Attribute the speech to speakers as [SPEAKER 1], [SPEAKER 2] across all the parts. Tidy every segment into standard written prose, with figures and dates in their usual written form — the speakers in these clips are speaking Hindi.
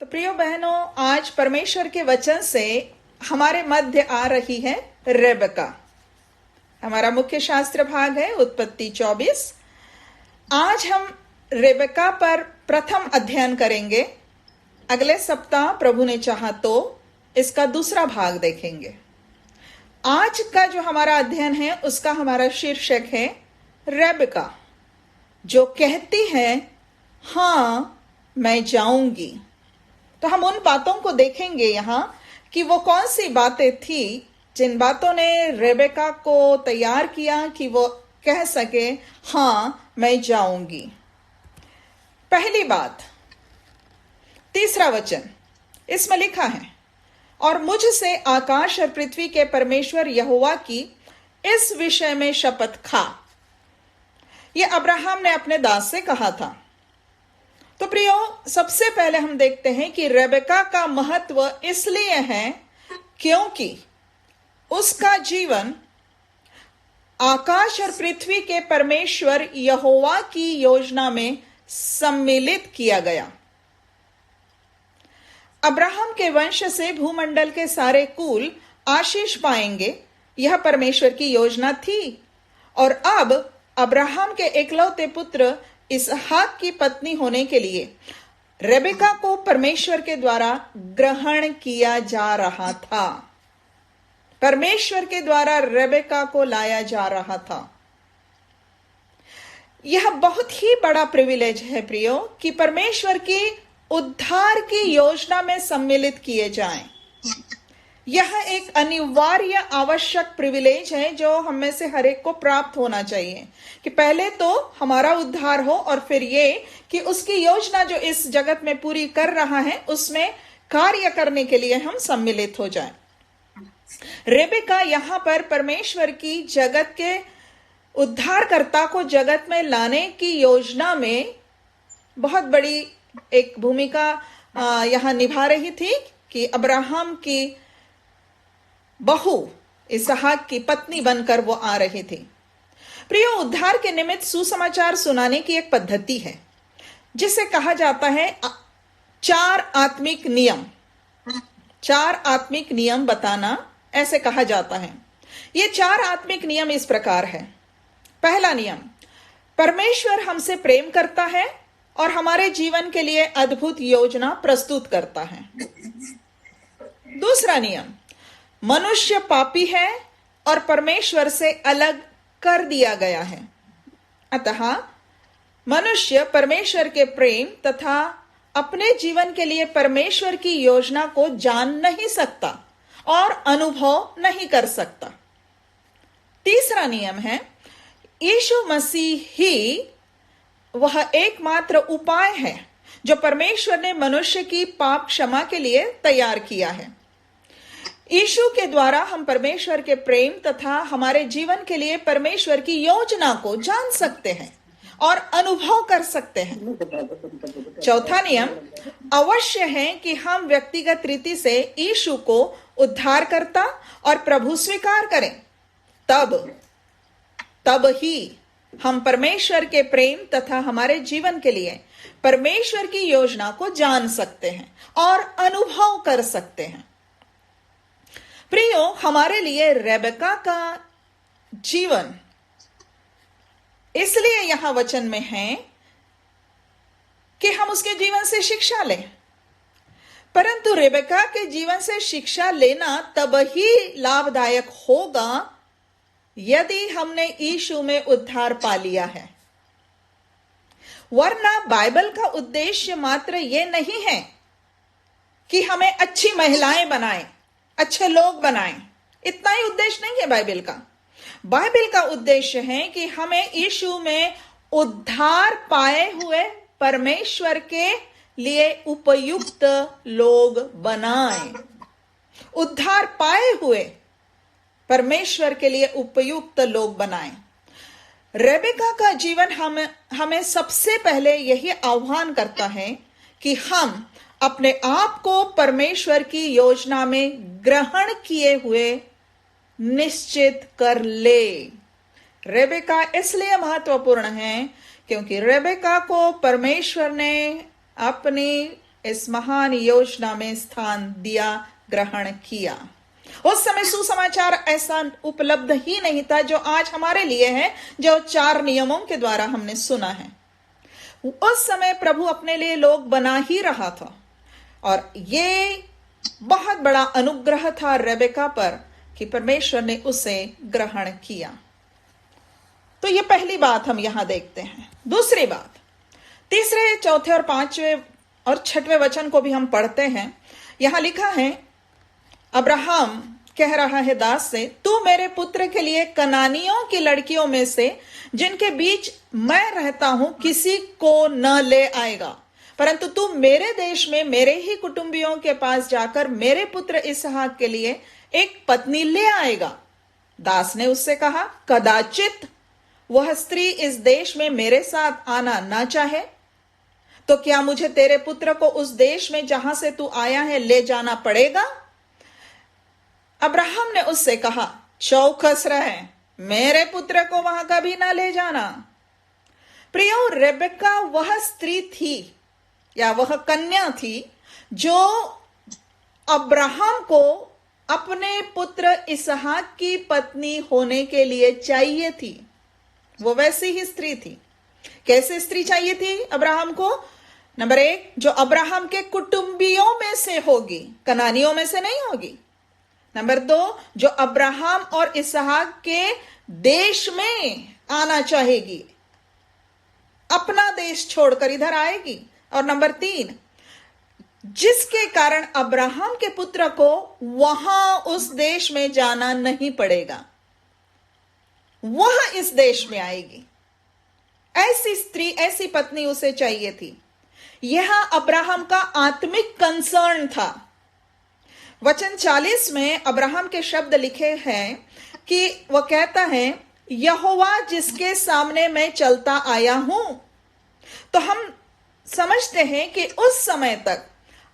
[SPEAKER 1] तो प्रियो बहनों, आज परमेश्वर के वचन से हमारे मध्य आ रही है रेबेका। हमारा मुख्य शास्त्र भाग है उत्पत्ति 24। आज हम रेबेका पर प्रथम अध्ययन करेंगे। अगले सप्ताह प्रभु ने चाहा तो इसका दूसरा भाग देखेंगे। आज का जो हमारा अध्ययन है उसका हमारा शीर्षक है रेबेका, जो कहती है हाँ मैं जाऊंगी। तो हम उन बातों को देखेंगे यहां कि वो कौन सी बातें थी जिन बातों ने रेबेका को तैयार किया कि वो कह सके हाँ मैं जाऊंगी। पहली बात, तीसरा वचन, इसमें लिखा है, और मुझसे आकाश और पृथ्वी के परमेश्वर यहोवा की इस विषय में शपथ खा। यह अब्राहम ने अपने दास से कहा था। तो प्रियो, सबसे पहले हम देखते हैं कि रेबेका का महत्व इसलिए है क्योंकि उसका जीवन आकाश और पृथ्वी के परमेश्वर यहोवा की योजना में सम्मिलित किया गया। अब्राहम के वंश से भूमंडल के सारे कुल आशीष पाएंगे, यह परमेश्वर की योजना थी। और अब अब्राहम के इकलौते पुत्र इसहाक की पत्नी होने के लिए रेबेका को परमेश्वर के द्वारा ग्रहण किया जा रहा था। परमेश्वर के द्वारा रेबेका को लाया जा रहा था। यह बहुत ही बड़ा प्रिविलेज है प्रियो कि परमेश्वर की उद्धार की योजना में सम्मिलित किए जाएं। यह एक अनिवार्य आवश्यक प्रिविलेज है जो हम में से हर एक को प्राप्त होना चाहिए कि पहले तो हमारा उद्धार हो और फिर ये कि उसकी योजना जो इस जगत में पूरी कर रहा है उसमें कार्य करने के लिए हम सम्मिलित हो जाएं। रेबेका यहां पर परमेश्वर की जगत के उद्धारकर्ता को जगत में लाने की योजना में बहुत बड़ी एक भूमिका यहां निभा रही थी कि अब्राहम की बहू इसहाक की पत्नी बनकर वो आ रही थी। प्रियो, उद्धार के निमित्त सुसमाचार सुनाने की एक पद्धति है जिसे कहा जाता है चार आत्मिक नियम। चार आत्मिक नियम बताना, ऐसे कहा जाता है। ये चार आत्मिक नियम इस प्रकार है। पहला नियम, परमेश्वर हमसे प्रेम करता है और हमारे जीवन के लिए अद्भुत योजना प्रस्तुत करता है। दूसरा नियम, मनुष्य पापी है और परमेश्वर से अलग कर दिया गया है, अतः मनुष्य परमेश्वर के प्रेम तथा अपने जीवन के लिए परमेश्वर की योजना को जान नहीं सकता और अनुभव नहीं कर सकता। तीसरा नियम है, यीशु मसीह ही वह एकमात्र उपाय है जो परमेश्वर ने मनुष्य की पाप क्षमा के लिए तैयार किया है। यीशु के द्वारा हम परमेश्वर के प्रेम तथा हमारे जीवन के लिए परमेश्वर की योजना को जान सकते हैं और अनुभव कर सकते हैं। चौथा नियम अवश्य है कि हम व्यक्तिगत रीति से यीशु को उद्धारकर्ता और प्रभु स्वीकार करें, तब ही हम परमेश्वर के प्रेम तथा हमारे जीवन के लिए परमेश्वर की योजना को जान सकते हैं और अनुभव कर सकते हैं। प्रियो, हमारे लिए रेबेका का जीवन इसलिए यहां वचन में है कि हम उसके जीवन से शिक्षा लें, परंतु रेबेका के जीवन से शिक्षा लेना तब ही लाभदायक होगा यदि हमने यीशु में उद्धार पा लिया है। वरना बाइबल का उद्देश्य मात्र यह नहीं है कि हमें अच्छी महिलाएं बनाएं, अच्छे लोग बनाएं। इतना ही उद्देश्य नहीं है बाइबल का। बाइबल का उद्देश्य है कि हमें यीशु में उद्धार पाए हुए परमेश्वर के लिए उपयुक्त लोग बनाएं। उद्धार पाए हुए परमेश्वर के लिए उपयुक्त लोग बनाएं। रेबेका का जीवन हमें सबसे पहले यही आह्वान करता है कि हम अपने आप को परमेश्वर की योजना में ग्रहण किए हुए निश्चित कर ले। रेबेका इसलिए महत्वपूर्ण है क्योंकि रेबेका को परमेश्वर ने अपनी इस महान योजना में स्थान दिया, ग्रहण किया। उस समय सुसमाचार ऐसा उपलब्ध ही नहीं था जो आज हमारे लिए है, जो 4 नियमों के द्वारा हमने सुना है। उस समय प्रभु अपने लिए लोग बना ही रहा था, और ये बहुत बड़ा अनुग्रह था रेबेका पर कि परमेश्वर ने उसे ग्रहण किया। तो ये पहली बात हम यहां देखते हैं। दूसरी बात, तीसरे, चौथे और 5वें और 6वें वचन को भी हम पढ़ते हैं। यहां लिखा है, अब्राहम कह रहा है दास से, तू मेरे पुत्र के लिए कनानियों की लड़कियों में से जिनके बीच मैं रहता हूं किसी को न ले आएगा, परंतु तू मेरे देश में मेरे ही कुटुंबियों के पास जाकर मेरे पुत्र इसहाक के लिए एक पत्नी ले आएगा। दास ने उससे कहा, कदाचित वह स्त्री इस देश में मेरे साथ आना ना चाहे तो क्या मुझे तेरे पुत्र को उस देश में जहां से तू आया है ले जाना पड़ेगा? अब्राहम ने उससे कहा, चौकस रहे, मेरे पुत्र को वहां कभी ना ले जाना। प्रियो, रेबेका वह स्त्री थी या वह कन्या थी जो अब्राहम को अपने पुत्र इसहाक की पत्नी होने के लिए चाहिए थी। वो वैसी ही स्त्री थी। कैसे स्त्री चाहिए थी अब्राहम को? नंबर 1, जो अब्राहम के कुटुंबियों में से होगी, कनानियों में से नहीं होगी। नंबर 2, जो अब्राहम और इसहाक के देश में आना चाहेगी, अपना देश छोड़कर इधर आएगी। और नंबर 3, जिसके कारण अब्राहम के पुत्र को वहां उस देश में जाना नहीं पड़ेगा, वह इस देश में आएगी। ऐसी स्त्री, ऐसी पत्नी उसे चाहिए थी। यह अब्राहम का आत्मिक कंसर्न था। वचन 40 में अब्राहम के शब्द लिखे हैं कि वह कहता है, यहोवा जिसके सामने मैं चलता आया हूं। तो हम समझते हैं कि उस समय तक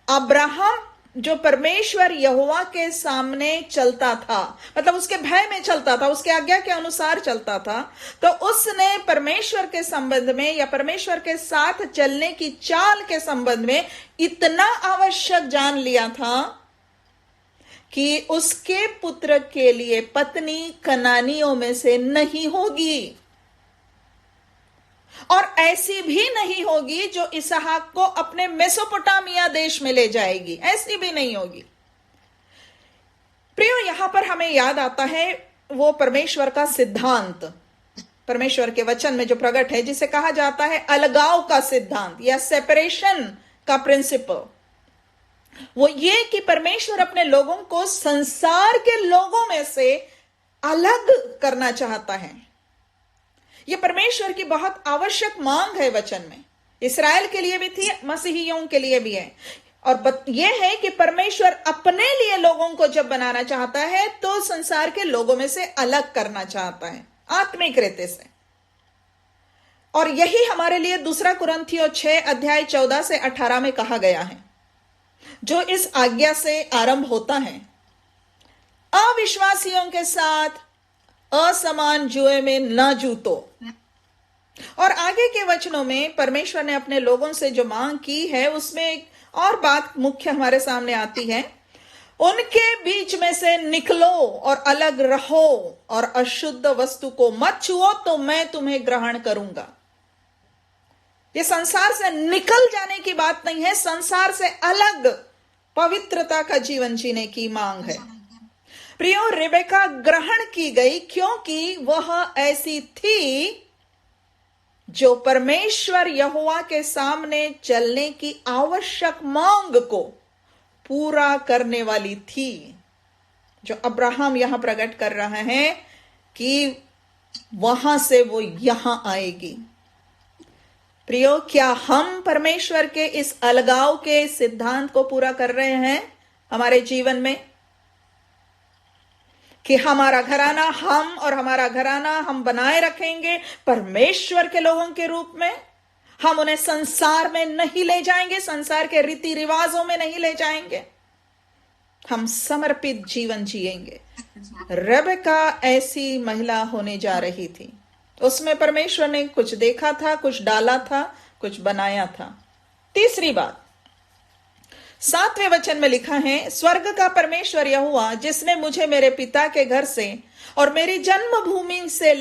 [SPEAKER 1] अब्राहम जो परमेश्वर यहोवा के सामने चलता था, मतलब उसके भय में चलता था, उसके आज्ञा के अनुसार चलता था, तो उसने परमेश्वर के संबंध में या परमेश्वर के साथ चलने की चाल के संबंध में इतना आवश्यक जान लिया था कि उसके पुत्र के लिए पत्नी कनानियों में से नहीं होगी, और ऐसी भी नहीं होगी जो इसहाक को अपने मेसोपोटामिया देश में ले जाएगी, ऐसी भी नहीं होगी। प्रियो, यहां पर हमें याद आता है वो परमेश्वर का सिद्धांत, परमेश्वर के वचन में जो प्रकट है, जिसे कहा जाता है अलगाव का सिद्धांत या सेपरेशन का प्रिंसिपल। वो ये कि परमेश्वर अपने लोगों को संसार के लोगों में से अलग करना चाहता है। यह परमेश्वर की बहुत आवश्यक मांग है वचन में। इस्राएल के लिए भी थी, मसीहियों के लिए भी है। और यह है कि परमेश्वर अपने लिए लोगों को जब बनाना चाहता है तो संसार के लोगों में से अलग करना चाहता है, आत्मिक रीति से। और यही हमारे लिए 2 कुरिन्थियों 6 अध्याय 14 से 18 में कहा गया है, जो इस आज्ञा से आरंभ होता है, अविश्वासियों के साथ असमान जुए में न जूतो। और आगे के वचनों में परमेश्वर ने अपने लोगों से जो मांग की है, उसमें एक और बात मुख्य हमारे सामने आती है, उनके बीच में से निकलो और अलग रहो और अशुद्ध वस्तु को मत छुओ तो मैं तुम्हें ग्रहण करूंगा। ये संसार से निकल जाने की बात नहीं है, संसार से अलग पवित्रता का जीवन जीने की मांग है। प्रियो, रेबेका ग्रहण की गई क्योंकि वह ऐसी थी जो परमेश्वर यहोवा के सामने चलने की आवश्यक मांग को पूरा करने वाली थी, जो अब्राहम यहां प्रकट कर रहा है कि वहां से वो यहां आएगी। प्रियो, क्या हम परमेश्वर के इस अलगाव के सिद्धांत को पूरा कर रहे हैं हमारे जीवन में? कि हमारा घराना हम बनाए रखेंगे परमेश्वर के लोगों के रूप में। हम उन्हें संसार में नहीं ले जाएंगे, संसार के रीति रिवाजों में नहीं ले जाएंगे, हम समर्पित जीवन जिएंगे। रेबेका ऐसी महिला होने जा रही थी। उसमें परमेश्वर ने कुछ देखा था, कुछ डाला था, कुछ बनाया था। तीसरी बात, 7वें वचन में लिखा है, स्वर्ग का परमेश्वर यहोवा जिसने मुझे मेरे पिता के घर से और मेरी जन्मभूमि से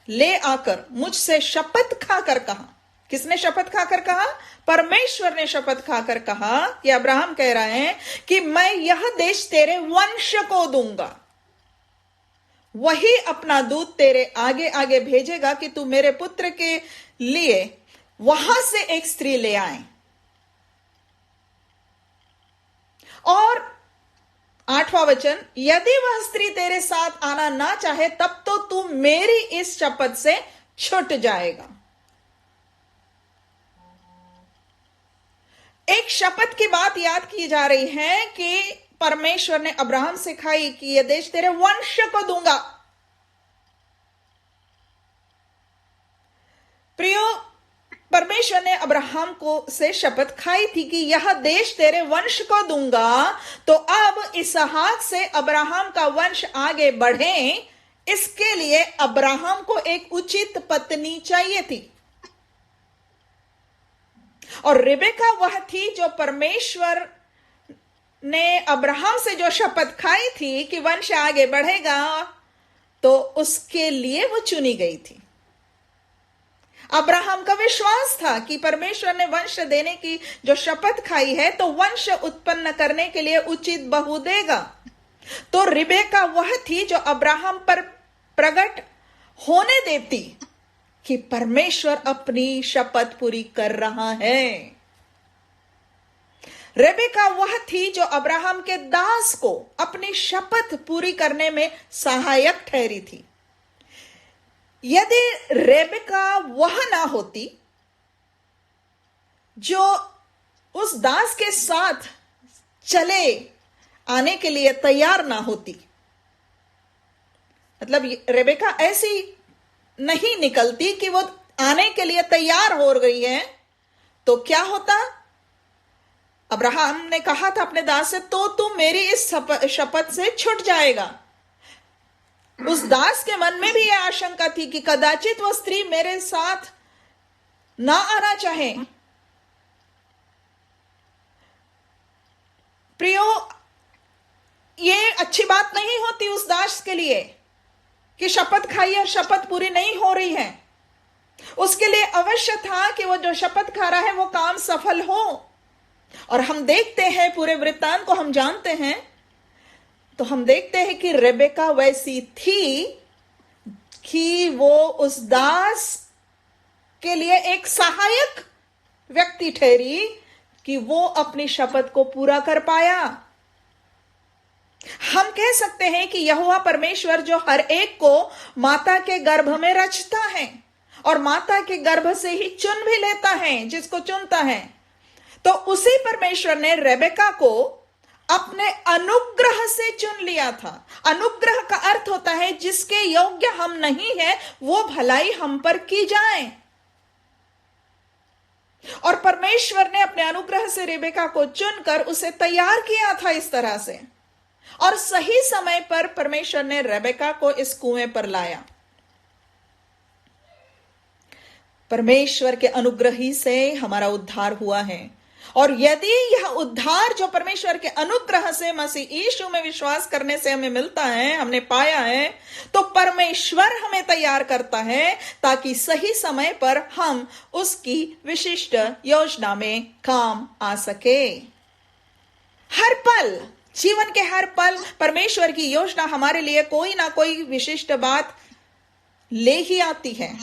[SPEAKER 1] ले आकर मुझसे शपथ खाकर कहा। किसने शपथ खाकर कहा? परमेश्वर ने शपथ खाकर कहा कि अब्राहम कह रहा है कि मैं यह देश तेरे वंश को दूंगा, वही अपना दूत तेरे आगे आगे भेजेगा कि तू मेरे पुत्र के लिए वहां से एक स्त्री ले आए। और 8वां वचन, यदि वह स्त्री तेरे साथ आना ना चाहे तब तो तू मेरी इस शपथ से छूट जाएगा। एक शपथ की बात याद की जा रही है कि परमेश्वर ने अब्राहम से खाई कि यह देश तेरे वंश को दूंगा। प्रियो, परमेश्वर ने अब्राहम को से शपथ खाई थी कि यह देश तेरे वंश को दूंगा, तो अब इसहाक से अब्राहम का वंश आगे बढ़े, इसके लिए अब्राहम को एक उचित पत्नी चाहिए थी। और रिबेका वह थी जो परमेश्वर ने अब्राहम से जो शपथ खाई थी कि वंश आगे बढ़ेगा, तो उसके लिए वो चुनी गई थी। अब्राहम का विश्वास था कि परमेश्वर ने वंश देने की जो शपथ खाई है तो वंश उत्पन्न करने के लिए उचित बहू देगा। तो रिबेका वह थी जो अब्राहम पर प्रकट होने देती कि परमेश्वर अपनी शपथ पूरी कर रहा है। रेबेका वह थी जो अब्राहम के दास को अपनी शपथ पूरी करने में सहायक ठहरी थी। यदि रेबेका वह ना होती जो उस दास के साथ चले आने के लिए तैयार ना होती, मतलब रेबेका ऐसी नहीं निकलती कि वो आने के लिए तैयार हो गई है, तो क्या होता? अब्राहम ने कहा था अपने दास से, तो तू मेरी इस शपथ से छूट जाएगा। उस दास के मन में भी यह आशंका थी कि कदाचित वह स्त्री मेरे साथ ना आना चाहे। प्रियो, ये अच्छी बात नहीं होती उस दास के लिए कि शपथ खाई और शपथ पूरी नहीं हो रही है। उसके लिए अवश्य था कि वो जो शपथ खा रहा है वो काम सफल हो। और हम देखते हैं, पूरे वृत्तांत को हम जानते हैं, तो हम देखते हैं कि रेबेका वैसी थी कि वो उस दास के लिए एक सहायक व्यक्ति ठहरी कि वो अपनी शपथ को पूरा कर पाया। हम कह सकते हैं कि यहोवा परमेश्वर जो हर एक को माता के गर्भ में रचता है और माता के गर्भ से ही चुन भी लेता है जिसको चुनता है, तो उसी परमेश्वर ने रेबेका को अपने अनुग्रह से चुन लिया था। अनुग्रह का अर्थ होता है जिसके योग्य हम नहीं है वो भलाई हम पर की जाए। और परमेश्वर ने अपने अनुग्रह से रेबेका को चुनकर उसे तैयार किया था इस तरह से, और सही समय पर परमेश्वर ने रेबेका को इस कुएं पर लाया। परमेश्वर के अनुग्रह ही से हमारा उद्धार हुआ है। और यदि यह उद्धार जो परमेश्वर के अनुग्रह से मसीह यीशु में विश्वास करने से हमें मिलता है, हमने पाया है, तो परमेश्वर हमें तैयार करता है ताकि सही समय पर हम उसकी विशिष्ट योजना में काम आ सके। हर पल, जीवन के हर पल परमेश्वर की योजना हमारे लिए कोई ना कोई विशिष्ट बात ले ही आती है।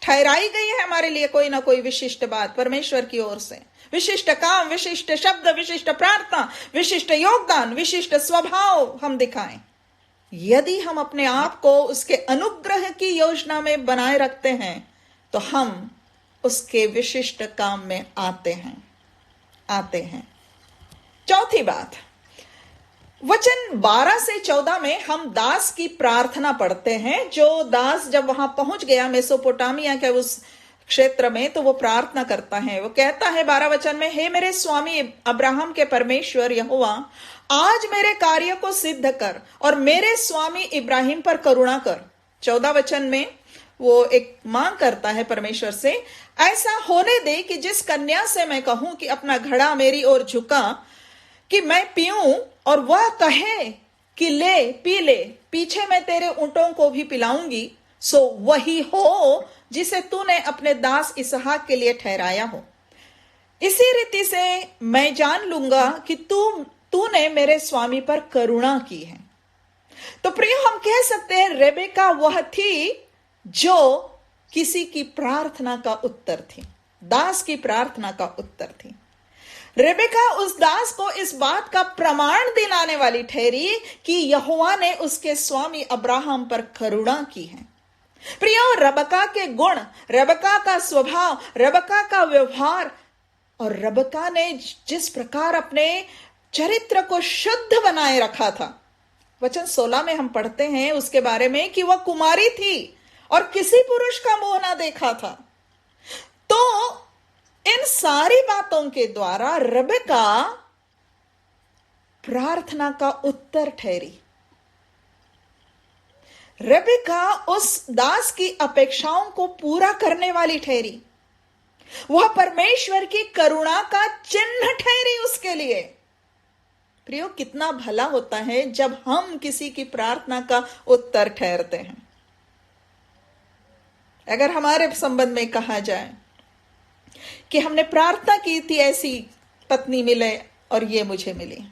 [SPEAKER 1] ठहराई गई है हमारे लिए कोई ना कोई विशिष्ट बात परमेश्वर की ओर से। विशिष्ट काम, विशिष्ट शब्द, विशिष्ट प्रार्थना, विशिष्ट योगदान, विशिष्ट स्वभाव हम दिखाएं। यदि हम अपने आप को उसके अनुग्रह की योजना में बनाए रखते हैं तो हम उसके विशिष्ट काम में आते हैं। चौथी बात, वचन 12 से 14 में हम दास की प्रार्थना पढ़ते हैं। जो दास जब वहां पहुंच गया मेसोपोटामिया के उस क्षेत्र में, तो वो प्रार्थना करता है। वो कहता है 12 वचन में, हे मेरे स्वामी अब्राहम के परमेश्वर यहोवा, आज मेरे कार्य को सिद्ध कर और मेरे स्वामी इब्राहिम पर करुणा कर। 14 वचन में, वो एक मांग करता है परमेश्वर से, ऐसा होने दे कि जिस कन्या से मैं कहूं कि अपना घड़ा मेरी ओर झुका कि मैं पीऊं, और वह कहे कि ले पी ले, पीछे मैं तेरे ऊंटों को भी पिलाऊंगी, सो वही हो जिसे तूने अपने दास इसहाक के लिए ठहराया हो। इसी रीति से मैं जान लूंगा कि तूने मेरे स्वामी पर करुणा की है। तो प्रिय, हम कह सकते हैं रेबेका वह थी जो किसी की प्रार्थना का उत्तर थी, दास की प्रार्थना का उत्तर थी। रेबेका उस दास को इस बात का प्रमाण दिलाने वाली ठहरी कि यहोवा ने उसके स्वामी अब्राहम पर करुणा की है। प्रियो, रबका के गुण, रबका का स्वभाव, रबका का व्यवहार, और रबका ने जिस प्रकार अपने चरित्र को शुद्ध बनाए रखा था, वचन 16 में हम पढ़ते हैं उसके बारे में कि वह कुमारी थी और किसी पुरुष का मुंह ना देखा था। तो इन सारी बातों के द्वारा रेबेका प्रार्थना का उत्तर ठहरी। रेबेका उस दास की अपेक्षाओं को पूरा करने वाली ठहरी। वह परमेश्वर की करुणा का चिन्ह ठहरी उसके लिए। प्रियो, कितना भला होता है जब हम किसी की प्रार्थना का उत्तर ठहरते हैं। अगर हमारे संबंध में कहा जाए कि हमने प्रार्थना की थी ऐसी पत्नी मिले और ये मुझे मिली,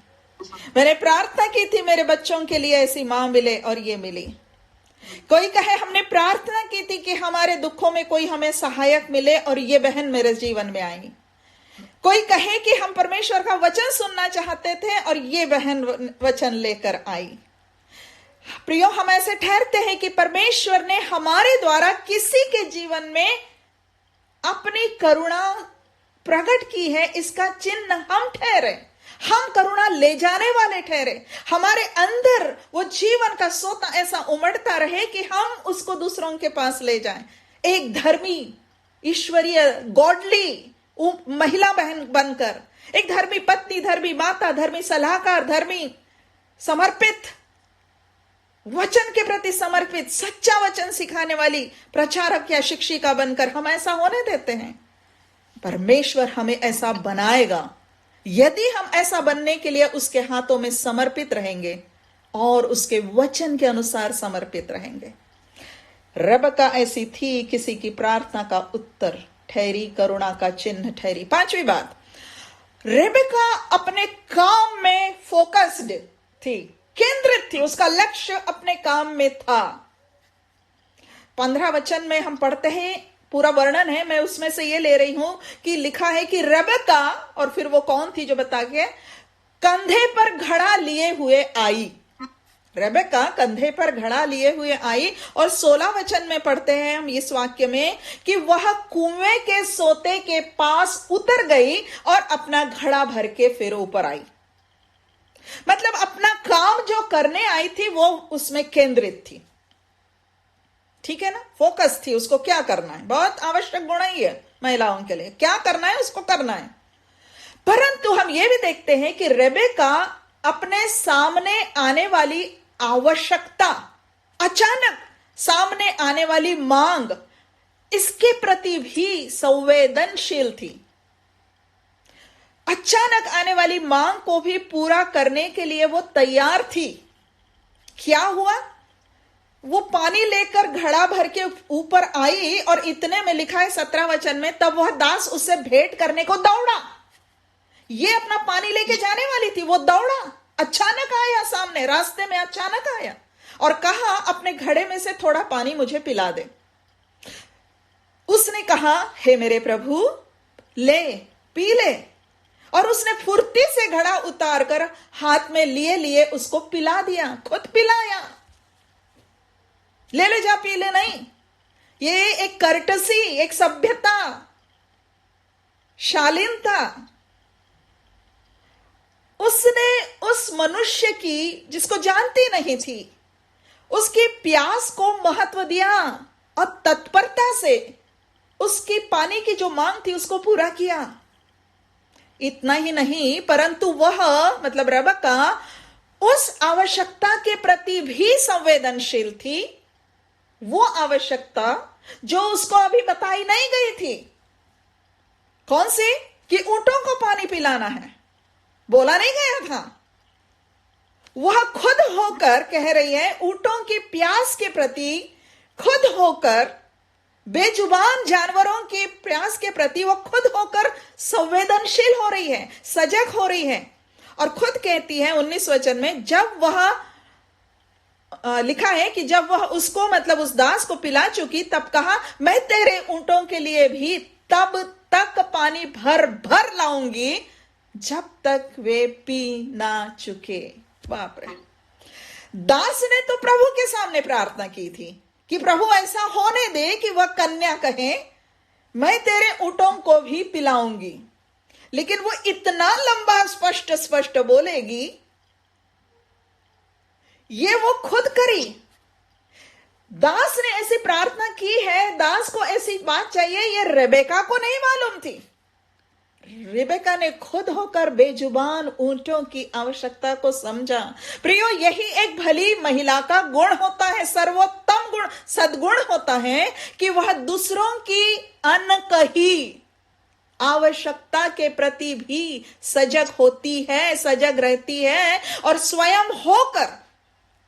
[SPEAKER 1] मैंने प्रार्थना की थी मेरे बच्चों के लिए ऐसी मां मिले और ये मिली। कोई कहे हमने प्रार्थना की थी कि हमारे दुखों में कोई हमें सहायक मिले और ये बहन मेरे जीवन में आई। कोई कहे कि हम परमेश्वर का वचन सुनना चाहते थे और ये बहन वचन लेकर आई। प्रियो, हम ऐसे ठहरते हैं कि परमेश्वर ने हमारे द्वारा किसी के जीवन में अपनी करुणा प्रकट की है, इसका चिन्ह हम ठहरे, हम करुणा ले जाने वाले ठहरे। हमारे अंदर वो जीवन का सोता ऐसा उमड़ता रहे कि हम उसको दूसरों के पास ले जाएं। एक धर्मी, ईश्वरीय, गॉडली महिला बहन बनकर, एक धर्मी पत्नी, धर्मी माता, धर्मी सलाहकार, धर्मी समर्पित, वचन के प्रति समर्पित, सच्चा वचन सिखाने वाली प्रचारक या शिक्षिका बनकर हम ऐसा होने देते हैं। परमेश्वर हमें ऐसा बनाएगा यदि हम ऐसा बनने के लिए उसके हाथों में समर्पित रहेंगे और उसके वचन के अनुसार समर्पित रहेंगे। रेबेका ऐसी थी, किसी की प्रार्थना का उत्तर ठहरी, करुणा का चिन्ह ठहरी। पांचवी बात, रेबेका अपने काम में फोकस्ड थी, केंद्रित थी, उसका लक्ष्य अपने काम में था। 15 वचन में हम पढ़ते हैं, पूरा वर्णन है, मैं उसमें से ये ले रही हूं कि लिखा है कि रेबेका, और फिर वो कौन थी जो बता के, कंधे पर घड़ा लिए हुए आई। रेबेका कंधे पर घड़ा लिए हुए आई, और 16 वचन में पढ़ते हैं हम इस वाक्य में कि वह कुएं के सोते के पास उतर गई और अपना घड़ा भर के फिर ऊपर आई। मतलब अपना काम जो करने आई थी वो उसमें केंद्रित थी। ठीक है ना, फोकस थी, उसको क्या करना है। बहुत आवश्यक गुण ही है महिलाओं के लिए, क्या करना है उसको करना है। परंतु हम ये भी देखते हैं कि रेबेका अपने सामने आने वाली आवश्यकता, अचानक सामने आने वाली मांग, इसके प्रति भी संवेदनशील थी। अचानक आने वाली मांग को भी पूरा करने के लिए वो तैयार थी। क्या हुआ, वो पानी लेकर घड़ा भर के ऊपर आई, और इतने में लिखा है 17 वचन में, तब वह दास उससे भेंट करने को दौड़ा। ये अपना पानी लेके जाने वाली थी, वो दौड़ा, अचानक आया सामने, रास्ते में अचानक आया और कहा अपने घड़े में से थोड़ा पानी मुझे पिला दे। उसने कहा, हे मेरे प्रभु, ले पी ले, और उसने फुर्ती से घड़ा उतार कर हाथ में लिए लिए उसको पिला दिया, खुद पिलाया। ले ले जा पी ले नहीं, ये एक कर्टसी, एक सभ्यता, शालीनता। उसने उस मनुष्य की, जिसको जानती नहीं थी, उसकी प्यास को महत्व दिया और तत्परता से उसकी पानी की जो मांग थी उसको पूरा किया। इतना ही नहीं, परंतु वह मतलब रेबेका उस आवश्यकता के प्रति भी संवेदनशील थी। वो आवश्यकता जो उसको अभी बताई नहीं गई थी। कौन सी? कि ऊंटों को पानी पिलाना है, बोला नहीं गया था। वह खुद होकर कह रही है, ऊंटों की प्यास के प्रति खुद होकर, बेजुबान जानवरों की प्यास के प्रति वो खुद होकर संवेदनशील हो रही है, सजग हो रही है। और खुद कहती है 19 वचन में, जब वह लिखा है कि जब वह उसको मतलब उस दास को पिला चुकी, तब कहा, मैं तेरे ऊंटों के लिए भी तब तक पानी भर भर लाऊंगी जब तक वे पी ना चुके। बाप रे! दास ने तो प्रभु के सामने प्रार्थना की थी कि प्रभु ऐसा होने दे कि वह कन्या कहे, मैं तेरे ऊंटों को भी पिलाऊंगी। लेकिन वो इतना लंबा स्पष्ट स्पष्ट बोलेगी, ये वो खुद करी। दास ने ऐसी प्रार्थना की है, दास को ऐसी बात चाहिए, ये रेबेका को नहीं मालूम थी। रेबेका ने खुद होकर बेजुबान ऊंटों की आवश्यकता को समझा। प्रियो, यही एक भली महिला का गुण होता है, सर्वोत्तम गुण, सद्गुण होता है कि वह दूसरों की अनकही आवश्यकता के प्रति भी सजग होती है, सजग रहती है और स्वयं होकर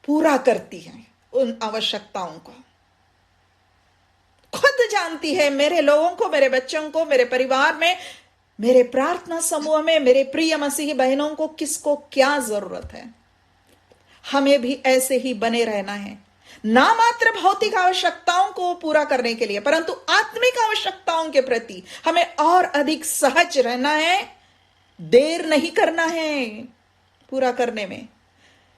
[SPEAKER 1] पूरा करती है उन आवश्यकताओं को। खुद जानती है, मेरे लोगों को, मेरे बच्चों को, मेरे परिवार में, मेरे प्रार्थना समूह में, मेरे प्रिय मसीही बहनों को किसको क्या जरूरत है। हमें भी ऐसे ही बने रहना है, ना मात्र भौतिक आवश्यकताओं को पूरा करने के लिए, परंतु आत्मिक आवश्यकताओं के प्रति हमें और अधिक सहज रहना है, देर नहीं करना है पूरा करने में।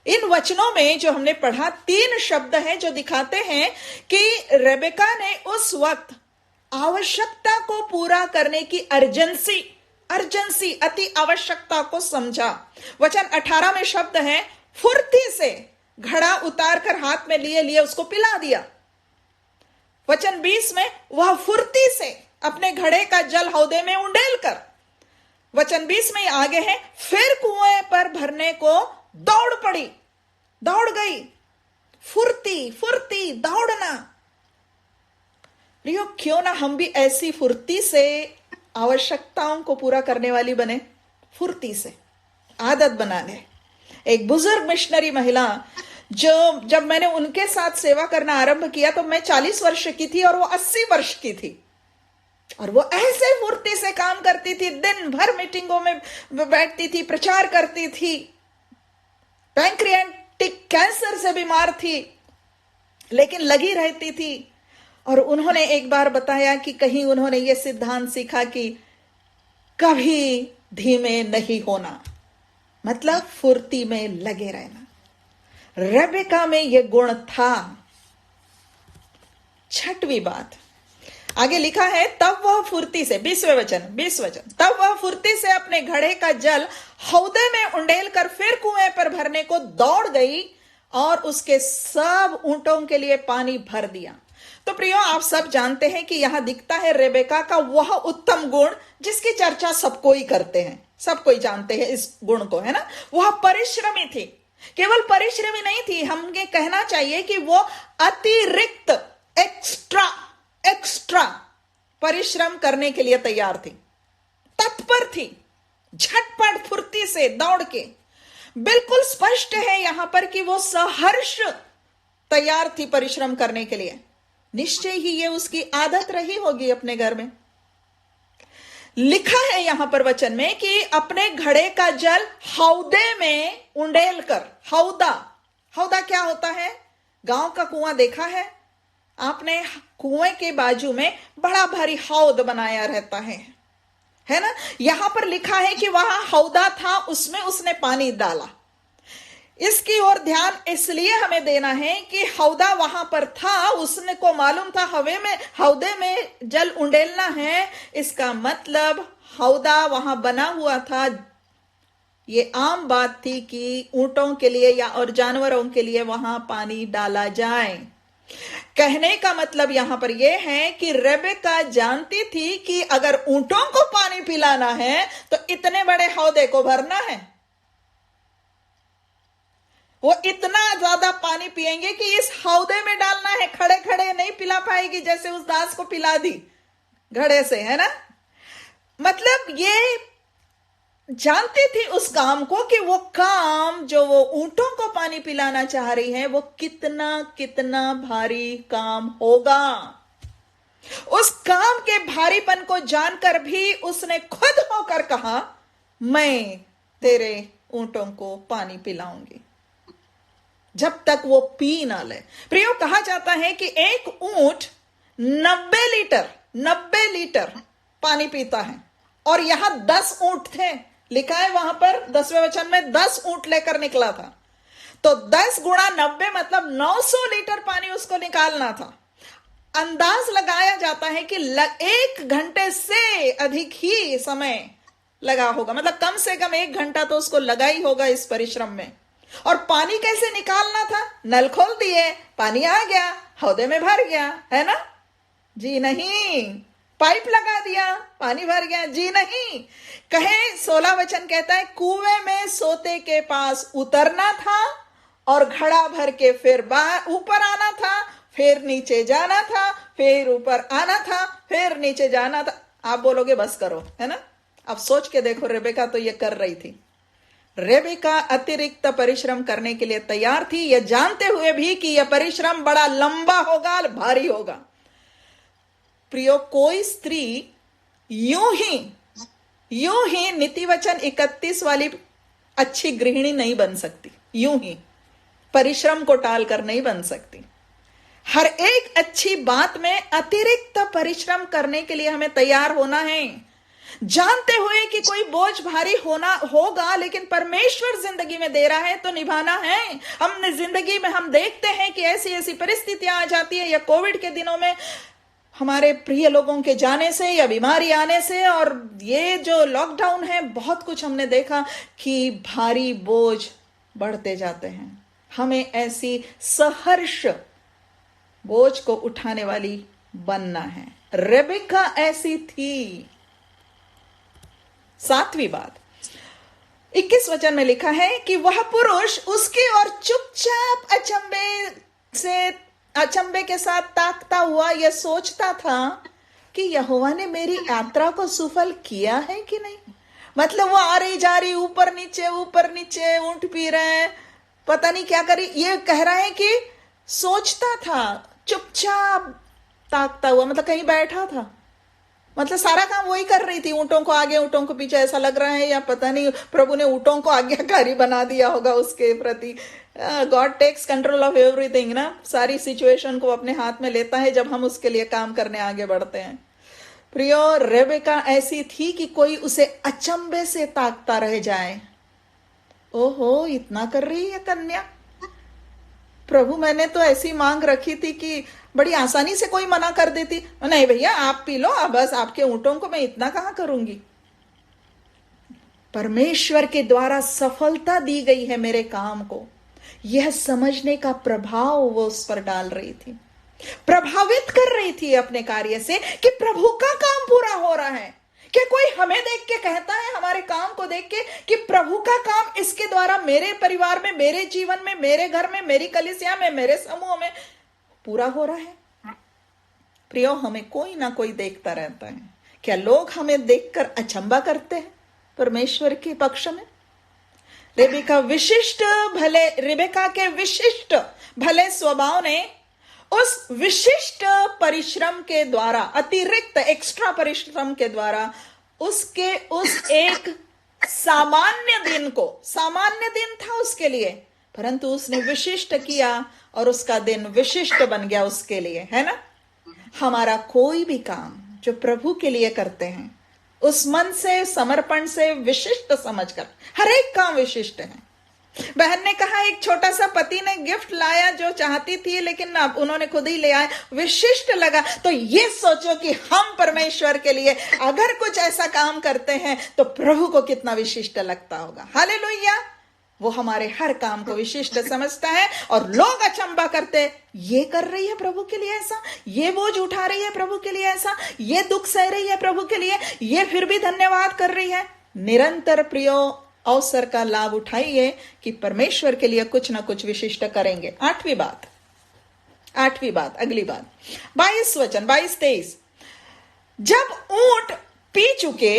[SPEAKER 1] इन वचनों में जो हमने पढ़ा, 3 शब्द हैं जो दिखाते हैं कि रेबेका ने उस वक्त आवश्यकता को पूरा करने की अर्जेंसी, अति आवश्यकता को समझा। वचन 18 में शब्द है, फुर्ती से घड़ा उतार कर हाथ में लिए उसको पिला दिया। वचन 20 में वह फुर्ती से अपने घड़े का जल हौदे में उंडेल कर, वचन 20 में आगे है, फिर कुएं पर भरने को दौड़ पड़ी, दौड़ गई। फुर्ती दौड़ना। प्रियो, क्यों ना हम भी ऐसी फुर्ती से आवश्यकताओं को पूरा करने वाली बने, फुर्ती से आदत बना ले। एक बुजुर्ग मिशनरी महिला, जो जब मैंने उनके साथ सेवा करना आरंभ किया तो मैं 40 वर्ष की थी और वो 80 वर्ष की थी, और वो ऐसे फुर्ती से काम करती थी, दिन भर मीटिंगों में बैठती थी, प्रचार करती थी, पैंक्रियाटिक कैंसर से बीमार थी, लेकिन लगी रहती थी। और उन्होंने एक बार बताया कि कहीं उन्होंने ये सिद्धांत सीखा कि कभी धीमे नहीं होना, मतलब फुर्ती में लगे रहना। रेबेका में यह गुण था। 6वीं बात आगे लिखा है, तब वह फुर्ती से, 20 वचन, तब वह फुर्ती से अपने घड़े का जल हौदे में उंडेल कर फिर कुएं पर भरने को दौड़ गई और उसके सब ऊंटों के लिए पानी भर दिया। तो प्रियो, आप सब जानते हैं कि यहां दिखता है रेबेका का वह उत्तम गुण जिसकी चर्चा सब कोई करते हैं, सब कोई जानते हैं इस गुण को, है ना। वह परिश्रमी थी, केवल परिश्रमी नहीं थी, हमें कहना चाहिए कि वो अतिरिक्त, एक्स्ट्रा परिश्रम करने के लिए तैयार थी, तत्पर थी, झटपट फुर्ती से दौड़ के। बिल्कुल स्पष्ट है यहां पर कि वो सहर्ष तैयार थी परिश्रम करने के लिए। निश्चय ही ये उसकी आदत रही होगी अपने घर में। लिखा है यहां पर वचन में कि अपने घड़े का जल हौदे में उंडेल कर, हौदा क्या होता है? गांव का कुआं देखा है आपने? कुएं के बाजू में बड़ा भारी हौद बनाया रहता है ना। यहां पर लिखा है कि वहां हौदा था, उसमें उसने पानी डाला। इसकी ओर ध्यान इसलिए हमें देना है कि हौदा वहां पर था, उसने को मालूम था हौदे में जल उंडेलना है। इसका मतलब हौदा वहां बना हुआ था। ये आम बात थी कि ऊंटों के लिए या और जानवरों के लिए वहां पानी डाला जाए। कहने का मतलब यहां पर यह है कि रेबेका जानती थी कि अगर ऊंटों को पानी पिलाना है तो इतने बड़े हौदे को भरना है। वो इतना ज्यादा पानी पिएंगे कि इस हौदे में डालना है, खड़े खड़े नहीं पिला पाएगी, जैसे उस दास को पिला दी घड़े से, है ना। मतलब ये जानती थी उस काम को कि वो काम जो वो ऊंटों को पानी पिलाना चाह रही है वो कितना कितना भारी काम होगा। उस काम के भारीपन को जानकर भी उसने खुद होकर कहा, मैं तेरे ऊंटों को पानी पिलाऊंगी जब तक वो पी ना ले। प्रियो, कहा जाता है कि एक ऊंट 90 लीटर पानी पीता है, और यहां 10 ऊंट थे, लिखा है वहां पर 10वें वचन में 10 ऊंट लेकर निकला था। तो 10 गुणा 90 मतलब 900 लीटर पानी उसको निकालना था। अंदाज लगाया जाता है कि 1 घंटे से अधिक ही समय लगा होगा, मतलब कम से कम 1 घंटा तो उसको लगा ही होगा इस परिश्रम में। और पानी कैसे निकालना था? नल खोल दिए, पानी आ गया, हौदे में भर गया, है ना? जी नहीं। पाइप लगा दिया, पानी भर गया? जी नहीं। कहे 16 वचन कहता है, कुएं में सोते के पास उतरना था और घड़ा भर के फिर ऊपर आना था, फिर नीचे जाना था, फिर ऊपर आना था, फिर नीचे जाना था। आप बोलोगे बस करो, है ना? अब सोच के देखो, रेबेका तो ये कर रही थी। रेबेका अतिरिक्त परिश्रम करने के लिए तैयार थी, यह जानते हुए भी कि यह परिश्रम बड़ा लंबा होगा, भारी होगा। प्रियो, कोई स्त्री यूं ही नीतिवचन 31 वाली अच्छी गृहिणी नहीं बन सकती। यूं ही परिश्रम को टालकर नहीं बन सकती। हर एक अच्छी बात में अतिरिक्त परिश्रम करने के लिए हमें तैयार होना है, जानते हुए कि कोई बोझ भारी होगा, लेकिन परमेश्वर जिंदगी में दे रहा है तो निभाना है। हमने जिंदगी में हम देखते हैं कि ऐसी ऐसी परिस्थितियां आ जाती है, या कोविड के दिनों में हमारे प्रिय लोगों के जाने से या बीमारी आने से, और ये जो लॉकडाउन है, बहुत कुछ हमने देखा कि भारी बोझ बढ़ते जाते हैं। हमें ऐसी सहर्ष बोझ को उठाने वाली बनना है। रेबेका ऐसी थी। 7वीं बात 21 वचन में लिखा है कि वह पुरुष उसकी ओर चुपचाप अचंबे के साथ ताकता हुआ यह सोचता था कि यहोवा ने मेरी यात्रा को सफल किया है कि नहीं। मतलब वो आ रही जा रही, ऊपर नीचे ऊंट पी रहे हैं, पता नहीं क्या करी। ये कह रहा है कि सोचता था, चुपचाप ताकता हुआ, मतलब कहीं बैठा था, मतलब सारा काम वही कर रही थी, ऊंटों को आगे ऊंटों को पीछे, ऐसा लग रहा है। या पता नहीं प्रभु ने ऊंटों को आज्ञाकारी बना दिया होगा उसके प्रति। God takes control of everything ना, सारी सिचुएशन को अपने हाथ में लेता है जब हम उसके लिए काम करने आगे बढ़ते हैं। प्रियो, रेबेका ऐसी थी कि कोई उसे अचंबे से ताकता रह जाए। ओहो, इतना कर रही है कन्या। प्रभु, मैंने तो ऐसी मांग रखी थी कि बड़ी आसानी से कोई मना कर देती। नहीं भैया, आप पी लो, बस आपके ऊंटों को मैं इतना कहां करूंगी। परमेश्वर के द्वारा सफलता दी गई है मेरे काम को, यह समझने का प्रभाव वो उस पर डाल रही थी, प्रभावित कर रही थी अपने कार्य से कि प्रभु का काम पूरा हो रहा है। क्या कोई हमें देख के कहता है, हमारे काम को देख के, कि प्रभु का काम इसके द्वारा मेरे परिवार में, मेरे जीवन में, मेरे घर में, मेरी कलीसिया में, मेरे समूह में पूरा हो रहा है? प्रियो, हमें कोई ना कोई देखता रहता है। क्या लोग हमें देखकर अचंबा करते हैं परमेश्वर के पक्ष में? रेबेका के विशिष्ट भले स्वभाव ने उस विशिष्ट परिश्रम के द्वारा, अतिरिक्त एक्स्ट्रा परिश्रम के द्वारा, उसके उस एक सामान्य दिन था उसके लिए, परंतु उसने विशिष्ट किया और उसका दिन विशिष्ट बन गया उसके लिए, है ना? हमारा कोई भी काम जो प्रभु के लिए करते हैं, उस मन से, समर्पण से, विशिष्ट समझकर, हर एक काम विशिष्ट है। बहन ने कहा एक छोटा सा पति ने गिफ्ट लाया जो चाहती थी, लेकिन अब उन्होंने खुद ही ले आए, विशिष्ट लगा। तो ये सोचो कि हम परमेश्वर के लिए अगर कुछ ऐसा काम करते हैं तो प्रभु को कितना विशिष्ट लगता होगा। हालेलुया! वो हमारे हर काम को विशिष्ट समझता है और लोग अचंबा करते, ये कर रही है प्रभु के लिए ऐसा, ये बोझ उठा रही है प्रभु के लिए ऐसा, ये दुख सह रही है प्रभु के लिए, ये फिर भी धन्यवाद कर रही है। निरंतर प्रियो अवसर का लाभ उठाइए कि परमेश्वर के लिए कुछ ना कुछ विशिष्ट करेंगे। आठवीं बात, अगली बात, 22 वचन, 22-23। जब ऊंट पी चुके,